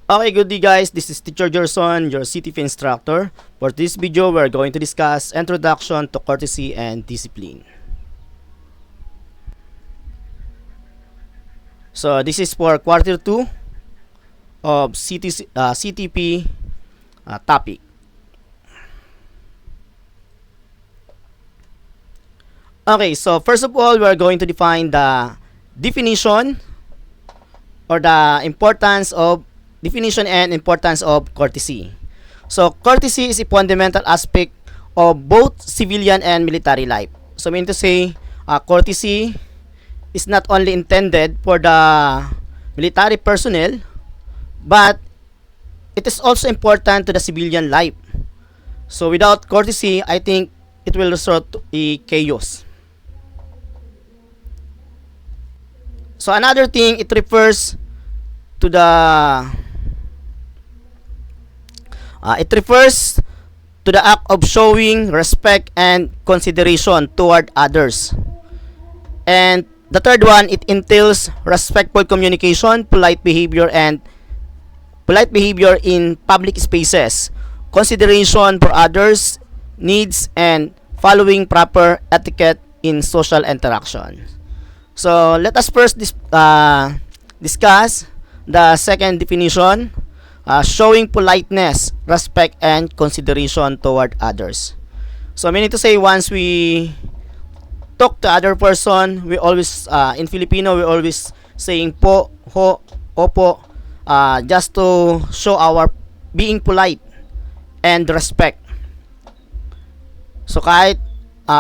Okay, good day guys. This is Teacher Gerson, your CTF instructor. For this video, we're going to discuss Introduction to Courtesy and Discipline. So this is for quarter 2 of CTP topic. Okay, so first of all, we're going to define the definition or the definition and importance of courtesy. So, courtesy is a fundamental aspect of both civilian and military life. So, I mean to say, courtesy is not only intended for the military personnel, but it is also important to the civilian life. So, without courtesy, I think it will resort to a chaos. So, another thing, it refers to the act of showing respect and consideration toward others. And the third one, it entails respectful communication, polite behavior in public spaces, consideration for others' needs, and following proper etiquette in social interaction. So let us first discuss the second definition, showing politeness, respect, and consideration toward others. So meaning to say, once we talk to other person, we always, in Filipino, we always saying po, ho, opo, just to show our being polite and respect. So kahit,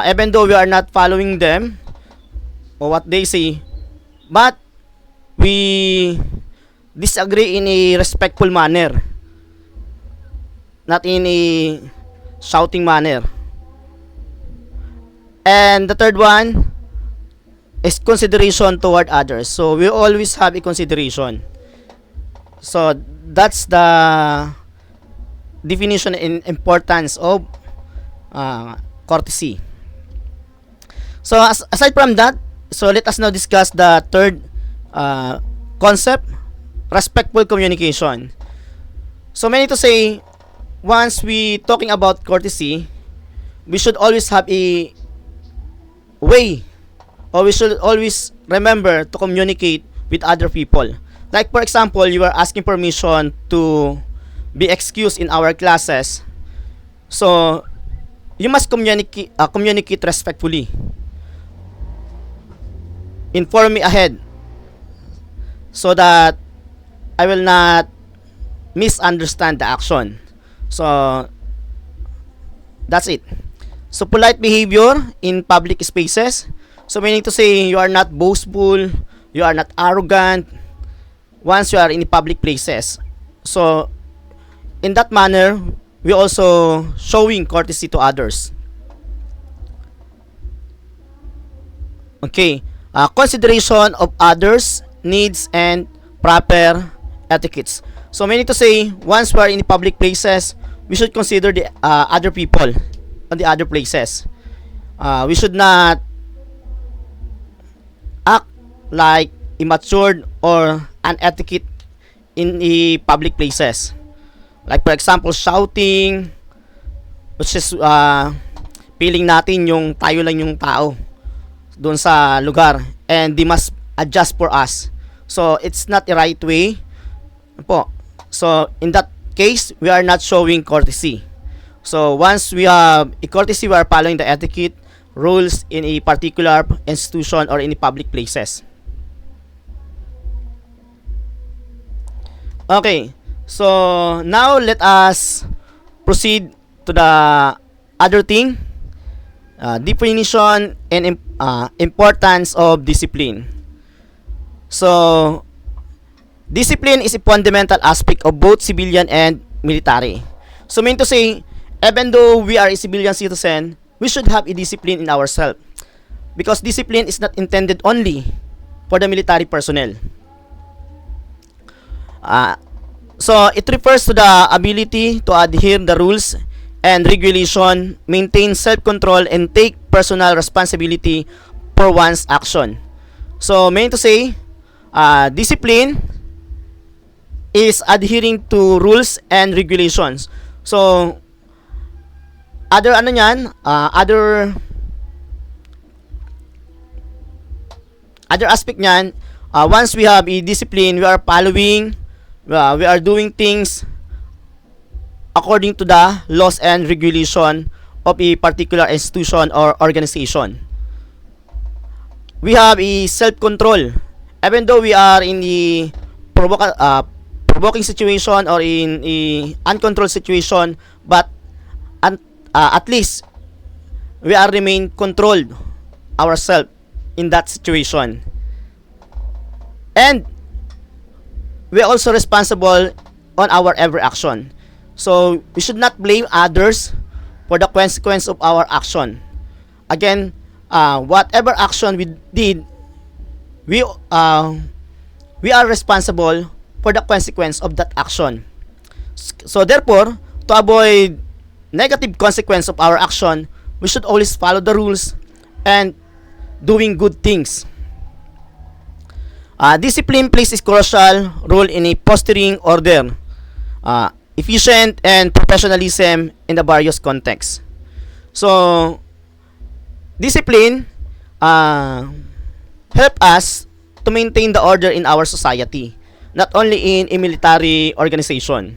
even though we are not following them, or what they say, but we disagree in a respectful manner, not in a shouting manner. And the third one is consideration toward others. So we always have a consideration. So that's the definition and importance of courtesy. So aside from that, so let us now discuss the third concept, respectful communication. So meaning to say, once we talking about courtesy, we should always have a way, or we should always remember to communicate with other people. Like for example, you are asking permission to be excused in our classes. So you must communicate respectfully. Inform me ahead so that I will not misunderstand the action. So that's it. So polite behavior in public spaces. So meaning to say, you are not boastful, you are not arrogant once you are in public places. So in that manner, we also showing courtesy to others. Okay. Consideration of others' needs and proper etiquettes. So meaning to say, once we are in public places, we should consider the other people on the other places. We should not act like immature or unetiquette in the public places. Like for example, shouting, which is feeling natin yung tayo lang yung tao doon sa lugar, and they must adjust for us. So it's not the right way po. So in that case, we are not showing courtesy. So once we have a courtesy, we are following the etiquette rules in a particular institution or in public places. Okay, so now let us proceed to the other thing, definition and importance of discipline. So discipline is a fundamental aspect of both civilian and military. So mean to say, even though we are a civilian citizen, we should have a discipline in ourselves, because discipline is not intended only for the military personnel. So it refers to the ability to adhere the rules and regulation, maintain self-control, and take personal responsibility for one's action. So meaning to say, discipline is adhering to rules and regulations. So, other ano niyan, other aspect niyan, once we have a discipline, we are following, we are doing things according to the laws and regulation of a particular institution or organization. We have a self-control. Even though we are in the provoking situation or in a uncontrolled situation, but at least we are remain controlled ourselves in that situation. And we are also responsible on our every action. So we should not blame others for the consequence of our action. Again, whatever action we did, we are responsible for the consequence of that action. So therefore, to avoid negative consequence of our action, we should always follow the rules and doing good things. Discipline plays a crucial role in a fostering order, efficient and professionalism in the various contexts. So, discipline help us to maintain the order in our society, not only in a military organization.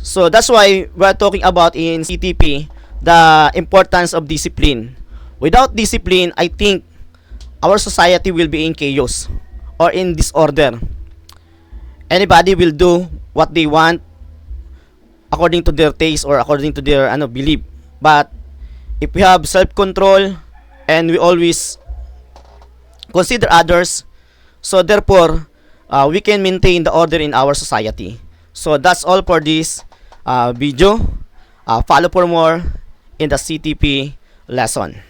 So that's why we're talking about in CTP the importance of discipline. Without discipline, I think our society will be in chaos or in disorder. Anybody will do what they want according to their taste or according to their belief. But if we have self-control and we always consider others, so therefore we can maintain the order in our society. So that's all for this video. Follow for more in the CTP lesson.